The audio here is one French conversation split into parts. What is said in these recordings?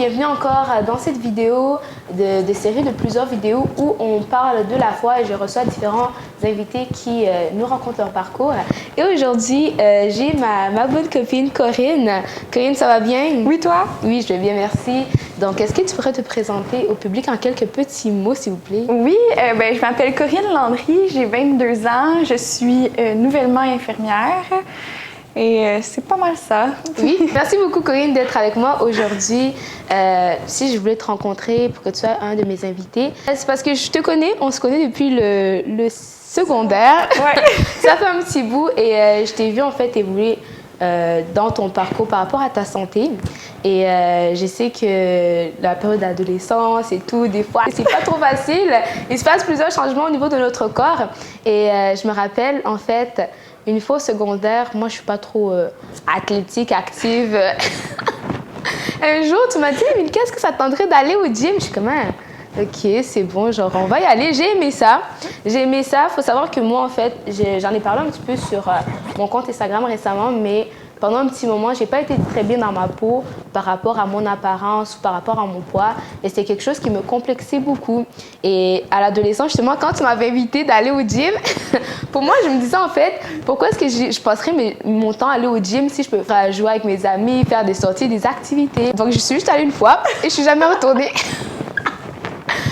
bienvenue encore dans cette vidéo de série de plusieurs vidéos où on parle de la foi et je reçois différents invités qui nous racontent leur parcours. Et aujourd'hui, j'ai ma bonne copine Corinne. Corinne, ça va bien? Oui, toi? Oui, je vais bien, merci. Donc, est-ce que tu pourrais te présenter au public en quelques petits mots, s'il vous plaît? Oui, je m'appelle Corinne Landry, j'ai 22 ans, je suis nouvellement infirmière. Et c'est pas mal ça. Oui, merci beaucoup Corinne d'être avec moi aujourd'hui. Si je voulais te rencontrer pour que tu sois un de mes invités, c'est parce que je te connais, on se connaît depuis le secondaire. Ouais. Ça fait un petit bout et je t'ai vu en fait évoluer dans ton parcours par rapport à ta santé. Et je sais que la période d'adolescence et tout, des fois, c'est pas trop facile. Il se passe plusieurs changements au niveau de notre corps. Et je me rappelle en fait, une fois au secondaire, moi, je suis pas trop athlétique, active. Un jour, tu m'as dit, mais qu'est-ce que ça te tenterait d'aller au gym? Je suis comme, ok, c'est bon, genre, on va y aller. J'ai aimé ça. J'ai aimé ça. Faut savoir que moi, en fait, j'en ai parlé un petit peu sur mon compte Instagram récemment, mais pendant un petit moment, j'ai pas été très bien dans ma peau par rapport à mon apparence ou par rapport à mon poids. Et c'était quelque chose qui me complexait beaucoup. Et à l'adolescence, justement, quand tu m'avais invité d'aller au gym, pour moi, je me disais en fait, pourquoi est-ce que je passerais mon temps à aller au gym si je peux jouer avec mes amis, faire des sorties, des activités. Donc, je suis juste allée une fois et je suis jamais retournée.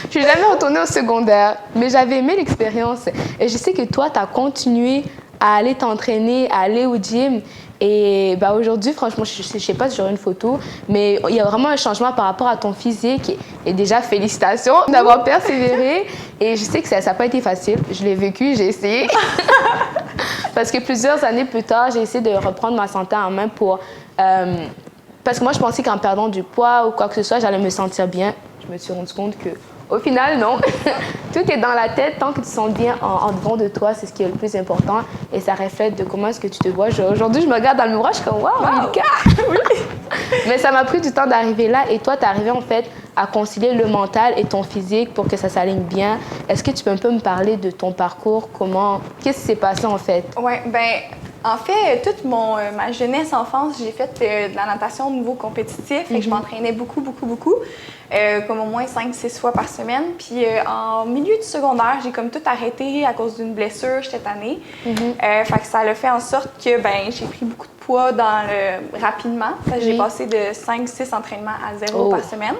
Je suis jamais retournée au secondaire, mais j'avais aimé l'expérience. Et je sais que toi, tu as continué à aller t'entraîner, à aller au gym. Et aujourd'hui, franchement, je ne sais pas si j'aurai une photo, mais il y a vraiment un changement par rapport à ton physique. Et déjà, félicitations d'avoir persévéré. Et je sais que ça n'a pas été facile. Je l'ai vécu, j'ai essayé. Parce que plusieurs années plus tard, j'ai essayé de reprendre ma santé en main pour... parce que moi, je pensais qu'en perdant du poids ou quoi que ce soit, j'allais me sentir bien. Je me suis rendu compte que au final, non. Tout est dans la tête. Tant que tu te sens bien en devant de toi, c'est ce qui est le plus important. Et ça reflète de comment est-ce que tu te vois. Aujourd'hui, je me regarde dans le miroir, je suis comme « Wow, Milka! » Oui. Mais ça m'a pris du temps d'arriver là. Et toi, tu es arrivé en fait à concilier le mental et ton physique pour que ça s'aligne bien. Est-ce que tu peux un peu me parler de ton parcours? Qu'est-ce qui s'est passé en fait? Oui, en fait, toute ma jeunesse, enfance, j'ai fait de la natation au niveau compétitif et je m'entraînais beaucoup, comme au moins 5-6 fois par semaine. Puis en milieu du secondaire, j'ai comme tout arrêté à cause d'une blessure cette année. Fait que ça a fait en sorte que j'ai pris beaucoup de poids rapidement. J'ai passé de 5-6 entraînements à 0 par semaine.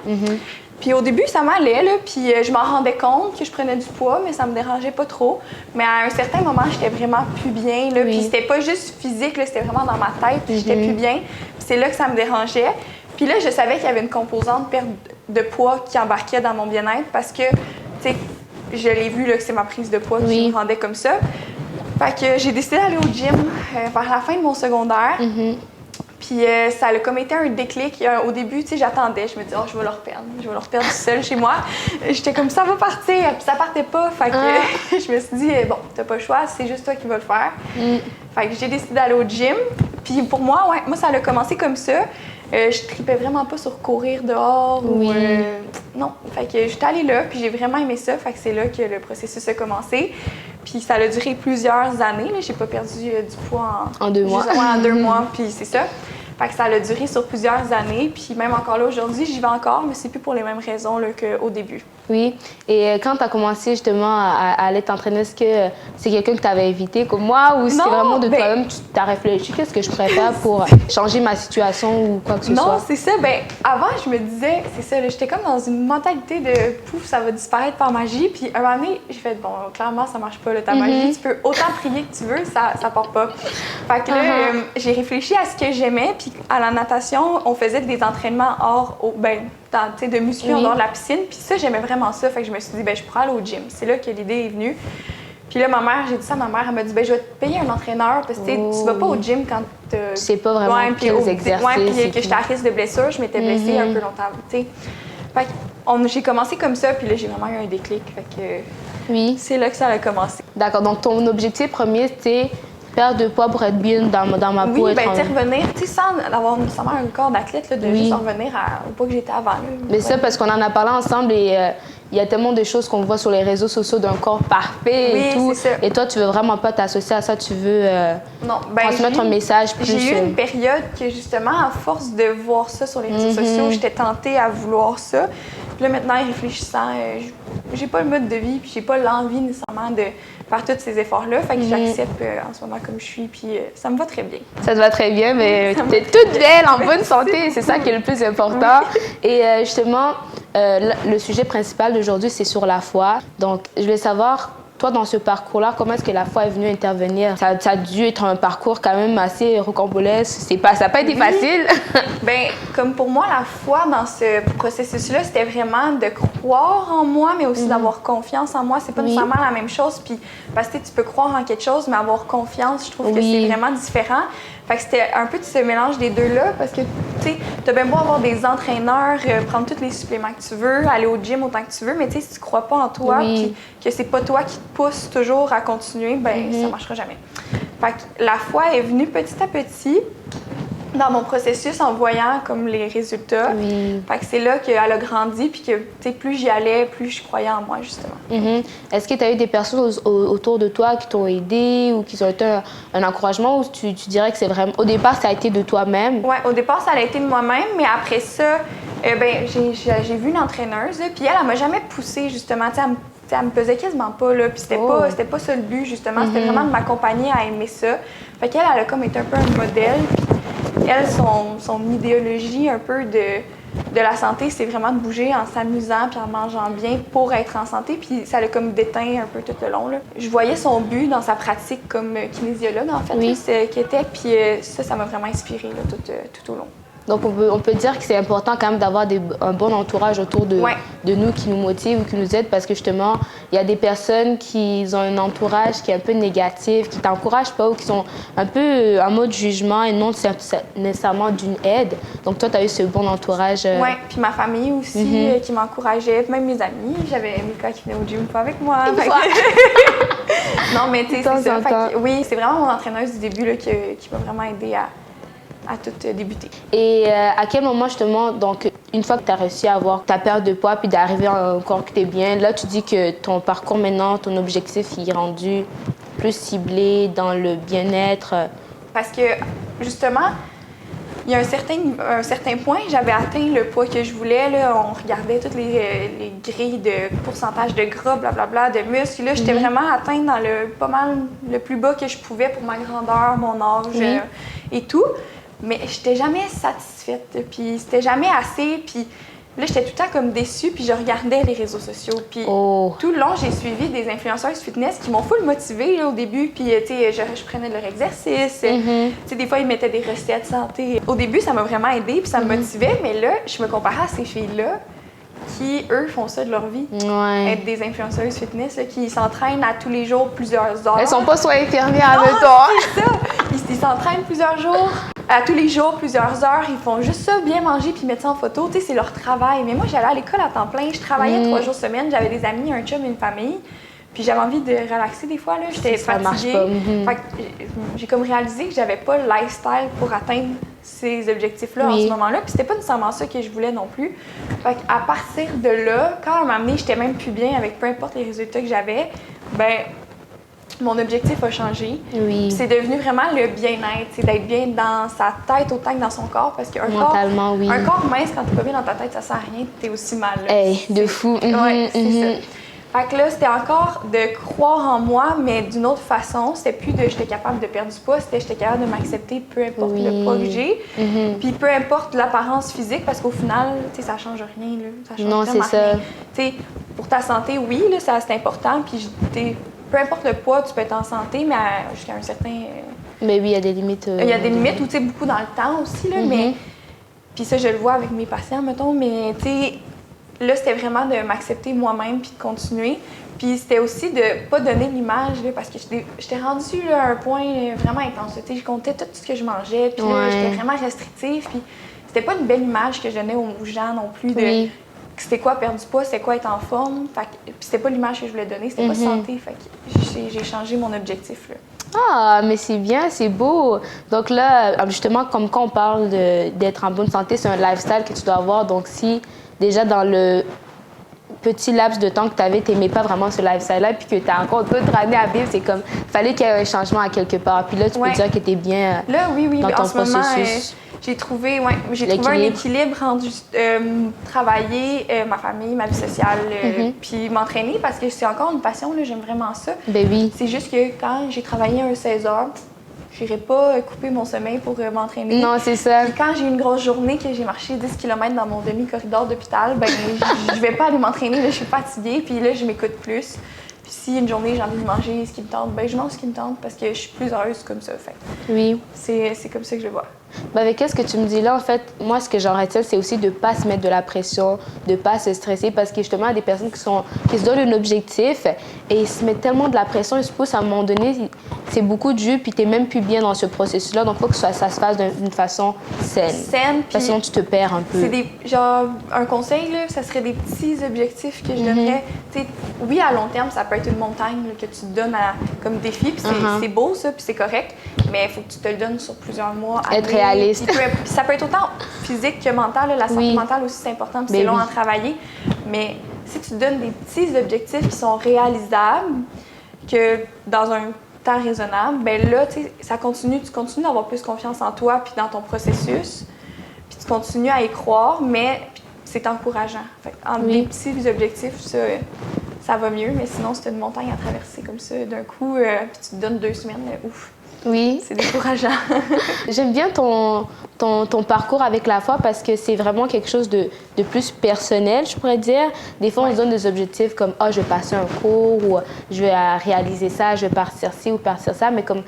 Puis au début, ça m'allait, là, puis je m'en rendais compte que je prenais du poids, mais ça me dérangeait pas trop. Mais à un certain moment, j'étais vraiment plus bien, là, puis c'était pas juste physique, là, c'était vraiment dans ma tête, puis j'étais plus bien. Puis c'est là que ça me dérangeait. Puis là, je savais qu'il y avait une composante perte de poids qui embarquait dans mon bien-être parce que, tu sais, je l'ai vu, là, que c'est ma prise de poids qui me rendait comme ça. Fait que j'ai décidé d'aller au gym vers la fin de mon secondaire. Puis ça a comme été un déclic. Au début, tu sais, j'attendais. Je me disais, je vais le reperdre. Je vais le reperdre seul chez moi. J'étais comme, ça va partir. Puis ça partait pas. Fait que je me suis dit, bon, t'as pas le choix, c'est juste toi qui vas le faire. Fait que j'ai décidé d'aller au gym. Puis pour moi, moi, ça a commencé comme ça. Je tripais vraiment pas sur courir dehors. Non. Fait que j'étais allée là, puis j'ai vraiment aimé ça. Fait que c'est là que le processus a commencé. Puis ça a duré plusieurs années. J'ai pas perdu du poids en 2 mois. En 2 mois, puis c'est ça. Fait que ça a duré sur plusieurs années. Puis même encore là, aujourd'hui, j'y vais encore, mais c'est plus pour les mêmes raisons qu'au début. Oui. Et quand tu as commencé justement à aller t'entraîner, est-ce que c'est quelqu'un que tu avais invité comme moi ou c'est vraiment de toi-même, tu t'as réfléchi, qu'est-ce que je préfère pour changer ma situation ou quoi que ce soit? Non, c'est ça. Avant, je me disais, c'est ça, j'étais comme dans une mentalité de pouf, ça va disparaître par magie. Puis un moment donné, j'ai fait, bon, clairement, ça marche pas, là, ta magie. Tu peux autant prier que tu veux, ça part pas. Fait que là, j'ai réfléchi à ce que j'aimais. Puis à la natation, on faisait des entraînements de muscu en dehors de la piscine. Puis ça, j'aimais vraiment ça. Fait que je me suis dit, je pourrais aller au gym. C'est là que l'idée est venue. Puis là, j'ai dit ça à ma mère. Elle m'a dit, je vais te payer un entraîneur parce que tu vas pas au gym quand tu sais pas vraiment quels exercices. Puis que j'étais à risque de blessure. Je m'étais blessée un peu longtemps. Fait que j'ai commencé comme ça. Puis là, j'ai vraiment eu un déclic. Fait que c'est là que ça a commencé. D'accord. Donc, ton objectif premier, c'était perdre de poids pour être bien dans ma peau. Oui, revenir, sans avoir nécessairement un corps d'athlète, de juste en revenir au poids que j'étais avant. Là. Mais ça, parce qu'on en a parlé ensemble et il y a tellement de choses qu'on voit sur les réseaux sociaux d'un corps parfait et tout. C'est ça. Et toi, tu veux vraiment pas t'associer à ça, tu veux Non, transmettre un message plus... J'ai eu une période que, justement, à force de voir ça sur les réseaux sociaux, j'étais tentée à vouloir ça. Puis là, maintenant, en réfléchissant, j'ai pas le mode de vie, puis j'ai pas l'envie nécessairement de faire tous ces efforts-là. Fait que j'accepte en ce moment comme je suis, puis ça me va très bien. Ça te va très bien, mais tu es toute belle, en bonne santé, c'est ça qui est le plus important. Et justement, le sujet principal d'aujourd'hui, c'est sur la foi. Donc, je voulais savoir, toi, dans ce parcours-là, comment est-ce que la foi est venue intervenir? Ça a dû être un parcours quand même assez rocambolesque. Ça n'a pas été facile. Bien, comme pour moi, la foi dans ce processus-là, c'était vraiment de croire en moi, mais aussi d'avoir confiance en moi. C'est pas nécessairement la même chose. Puis, parce que tu peux croire en quelque chose, mais avoir confiance, je trouve que c'est vraiment différent. Fait que c'était un peu de ce mélange des deux-là, parce que, tu sais, t'as bien beau avoir des entraîneurs, prendre tous les suppléments que tu veux, aller au gym autant que tu veux, mais tu sais, si tu crois pas en toi, puis que c'est pas toi qui te pousse toujours à continuer, ben ça marchera jamais. Fait que la foi est venue petit à petit dans mon processus en voyant comme les résultats. Fait que c'est là qu'elle a grandi, puis que, tu sais, plus j'y allais, plus je croyais en moi, justement. Est-ce que tu as eu des personnes autour de toi qui t'ont aidé ou qui ont été un encouragement, ou tu dirais que c'est vraiment... Au départ, ça a été de toi-même? Oui, au départ, ça a été de moi-même, mais après ça, ben, j'ai vu une entraîneuse, là, puis elle m'a jamais poussée, justement. Tu sais, elle me pesait quasiment pas, là, puis c'était pas ça le but, justement. C'était vraiment de m'accompagner à aimer ça. Fait qu'elle, elle a comme été un peu un modèle. Elle, son idéologie un peu de la santé, c'est vraiment de bouger en s'amusant puis en mangeant bien pour être en santé. Puis ça l'a comme déteint un peu tout le long, là. Je voyais son but dans sa pratique comme kinésiologue, en fait, là, qui était. Puis ça m'a vraiment inspirée là, tout au long. Donc, on peut dire que c'est important quand même d'avoir un bon entourage autour de nous qui nous motive ou qui nous aide, parce que justement, il y a des personnes qui ont un entourage qui est un peu négatif, qui ne t'encouragent pas ou qui sont un peu en mode jugement et non nécessairement d'une aide. Donc, toi, tu as eu ce bon entourage. Oui, puis ma famille aussi qui m'encourageait, même mes amis. J'avais Mika qui venait au gym pas avec moi. Non, mais tu sais, c'est ça. Oui, c'est vraiment mon entraîneuse du début là, qui m'a vraiment aidée à tout débuter. Et à quel moment, justement, donc, une fois que tu as réussi à avoir ta perte de poids puis d'arriver à un corps que tu es bien, là, tu dis que ton parcours maintenant, ton objectif, il est rendu plus ciblé dans le bien-être? Parce que, justement, il y a un certain point, j'avais atteint le poids que je voulais. Là, on regardait toutes les grilles de pourcentage de gras, blablabla, de muscles. Là, j'étais vraiment atteinte dans pas mal le plus bas que je pouvais pour ma grandeur, mon âge et tout. Mais j'étais jamais satisfaite, puis c'était jamais assez, puis là, j'étais tout le temps comme déçue, puis je regardais les réseaux sociaux, puis tout le long, j'ai suivi des influenceuses fitness qui m'ont full motivée là, au début, puis tu sais, je prenais de leur exercice, tu sais, des fois, ils mettaient des recettes santé. Au début, ça m'a vraiment aidée, puis ça me motivait, mais là, je me comparais à ces filles-là qui, eux, font ça de leur vie. Être des influenceuses fitness, là, qui s'entraînent à tous les jours plusieurs heures. Elles sont pas soit infirmières, mettons. C'est ça! Ils s'entraînent plusieurs jours. À tous les jours, plusieurs heures, ils font juste ça, bien manger puis mettre ça en photo. Tu sais, c'est leur travail. Mais moi, j'allais à l'école à temps plein. Je travaillais 3 jours semaine. J'avais des amis, un chum et une famille. Puis j'avais envie de relaxer des fois. J'étais fatiguée. Fait que j'ai comme réalisé que j'avais pas le lifestyle pour atteindre ces objectifs-là en ce moment-là. Puis c'était pas nécessairement ça que je voulais non plus. Fait qu'à partir de là, quand elle m'a amenée, j'étais même plus bien avec peu importe les résultats que j'avais, ben mon objectif a changé. C'est devenu vraiment le bien-être, c'est d'être bien dans sa tête autant que dans son corps, parce qu'un corps mince, quand t'es pas bien dans ta tête, ça sert à rien, t'es aussi mal. De fou. Ouais, c'est ça. Fait que là, c'était encore de croire en moi, mais d'une autre façon. C'était plus de j'étais capable de perdre du poids, c'était j'étais capable de m'accepter peu importe le poids que j'ai, puis peu importe l'apparence physique, parce qu'au final, tu sais, ça change rien. Là. Ça change non, c'est ça. Tu sais, pour ta santé, oui, là, ça, c'est important, puis peu importe le poids, tu peux être en santé, mais jusqu'à un certain... Mais oui, il y a des limites. Il y a des limites, ou tu sais, beaucoup dans le temps aussi, là, mais... Puis ça, je le vois avec mes patients, mettons, mais tu sais, là, c'était vraiment de m'accepter moi-même puis de continuer. Puis c'était aussi de pas donner l'image, là, parce que j'étais rendue là, à un point vraiment intense. Tu sais, je comptais tout ce que je mangeais, puis là, j'étais vraiment restrictive, puis c'était pas une belle image que je donnais aux gens non plus de... C'était quoi perdre du poids, c'était quoi être en forme. Puis c'était pas l'image que je voulais donner, c'était pas santé. Fait que j'ai changé mon objectif. Là. Ah, mais c'est bien, c'est beau. Donc là, justement, comme quand on parle d'être en bonne santé, c'est un lifestyle que tu dois avoir. Donc si déjà dans le petit laps de temps que tu avais, tu n'aimais pas vraiment ce lifestyle-là, puis que tu as encore d'autres années à vivre, c'est comme, fallait qu'il y ait un changement à quelque part. Puis là, tu peux dire que tu es bien là, oui, dans ton en ce moment, processus. j'ai trouvé un équilibre entre travailler, ma famille, ma vie sociale, puis m'entraîner, parce que c'est encore une passion, j'aime vraiment ça. Ben oui. C'est juste que quand j'ai travaillé un 16 heures, je n'irai pas couper mon sommeil pour m'entraîner. Non, c'est ça. Puis quand j'ai une grosse journée, que j'ai marché 10 km dans mon demi-corridor d'hôpital, ben je vais pas aller m'entraîner, là, je suis fatiguée, puis là, je m'écoute plus. Puis si une journée, j'ai envie de manger ce qui me tente, ben je mange ce qui me tente parce que je suis plus heureuse comme ça. Fait. Oui. C'est comme ça que je le vois. Ben avec ce que tu me dis là, en fait, moi, ce que j'en retiens, c'est aussi de ne pas se mettre de la pression, de ne pas se stresser, parce que justement, il y a des personnes qui se donnent un objectif et ils se mettent tellement de la pression, ils se poussent à un moment donné, c'est beaucoup de jus, puis tu n'es même plus bien dans ce processus-là. Donc, il faut que ça se fasse d'une façon saine. Parce que sinon, tu te perds un peu. C'est genre, un conseil, là, ça serait des petits objectifs que je donnerais. Oui, à long terme, ça peut être une montagne là, que tu te donnes comme défi, puis c'est beau, ça, puis c'est correct, mais il faut que tu te le donnes sur plusieurs mois. Être réaliste. Puis ça peut être autant physique que mental. Là, la santé mentale aussi, c'est important, puis c'est long à travailler. Mais si tu te donnes des petits objectifs qui sont réalisables, que dans un temps raisonnable, ben là, tu continues d'avoir plus confiance en toi puis dans ton processus, puis tu continues à y croire, mais c'est encourageant. Fait, entre des petits objectifs, ça va mieux, mais sinon, c'est une montagne à traverser comme ça d'un coup, puis tu te donnes 2 semaines, ouf. Oui. C'est décourageant. J'aime bien ton parcours avec la foi parce que c'est vraiment quelque chose de plus personnel, je pourrais dire. Des fois, on se donne des objectifs comme « Ah, je vais passer un cours » ou « Je vais réaliser ça, je vais partir ci ou partir ça ». Mais comme,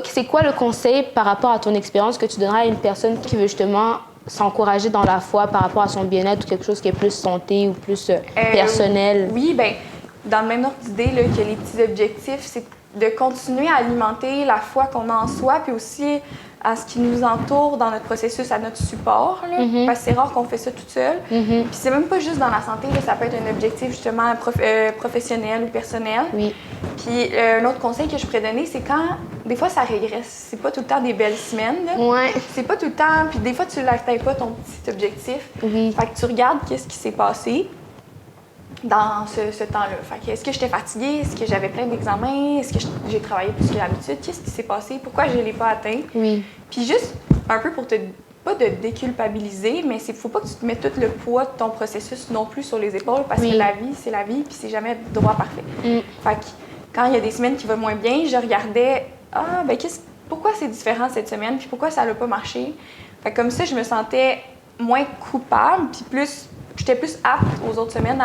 c'est quoi le conseil par rapport à ton expérience que tu donneras à une personne qui veut justement s'encourager dans la foi par rapport à son bien-être ou quelque chose qui est plus santé ou plus personnel? Oui, bien, dans le même ordre d'idée que les petits objectifs, c'est de continuer à alimenter la foi qu'on a en soi, puis aussi à ce qui nous entoure dans notre processus, à notre support, là, parce que c'est rare qu'on fait ça toute seule. Puis c'est même pas juste dans la santé, là, ça peut être un objectif justement professionnel ou personnel. Oui. Puis un autre conseil que je pourrais donner, c'est quand, des fois ça régresse, c'est pas tout le temps des belles semaines, là. Ouais. C'est pas tout le temps, puis des fois tu n'atteins pas ton petit objectif. Oui. Fait que tu regardes qu'est-ce qui s'est passé dans ce temps-là. Fait que, est-ce que j'étais fatiguée? Est-ce que j'avais plein d'examens? Est-ce que j'ai travaillé plus que d'habitude? Qu'est-ce qui s'est passé? Pourquoi je ne l'ai pas atteint? Oui. Puis juste un peu pour pas de déculpabiliser, mais il ne faut pas que tu te mettes tout le poids de ton processus non plus sur les épaules, parce que la vie, c'est la vie, puis c'est jamais droit parfait. Fait que quand il y a des semaines qui vont moins bien, je regardais, pourquoi c'est différent cette semaine? Puis pourquoi ça n'a pas marché? Fait que comme ça, je me sentais moins coupable, puis j'étais plus apte aux autres semaines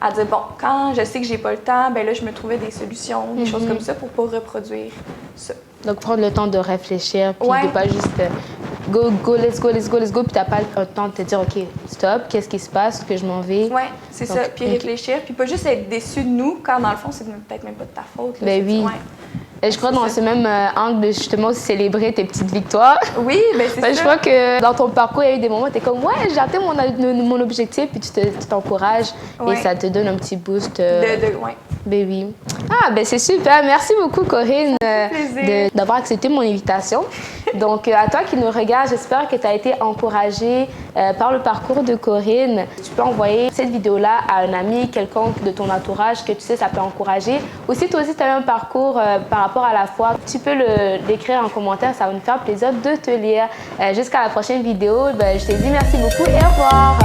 à dire, bon, quand je sais que j'ai pas le temps, ben là, je me trouvais des solutions, des choses comme ça pour pas reproduire ça. Donc, prendre le temps de réfléchir, puis de pas juste go, let's go, puis t'as pas le temps de te dire, OK, stop, qu'est-ce qui se passe, que je m'en vais. Oui, c'est ça. Puis réfléchir, puis pas juste être déçu de nous, quand dans le fond, c'est peut-être même pas de ta faute. Là, ben oui. Et je crois dans ce même angle de justement célébrer tes petites victoires. Oui, ben c'est ça. Je crois que dans ton parcours, il y a eu des moments où tu es comme, ouais, j'ai atteint mon objectif, puis tu t'encourages et ça te donne un petit boost. Ben oui. Ah, ben c'est super. Merci beaucoup, Corinne, d'avoir accepté mon invitation. Donc, à toi qui nous regarde, j'espère que tu as été encouragée par le parcours de Corinne. Tu peux envoyer cette vidéo-là à un ami, quelconque de ton entourage que tu sais, ça peut encourager. Ou si toi aussi, tu as eu un parcours par rapport à la foi, tu peux l'écrire en commentaire. Ça va nous faire plaisir de te lire. Jusqu'à la prochaine vidéo. Ben, je te dis merci beaucoup et au revoir.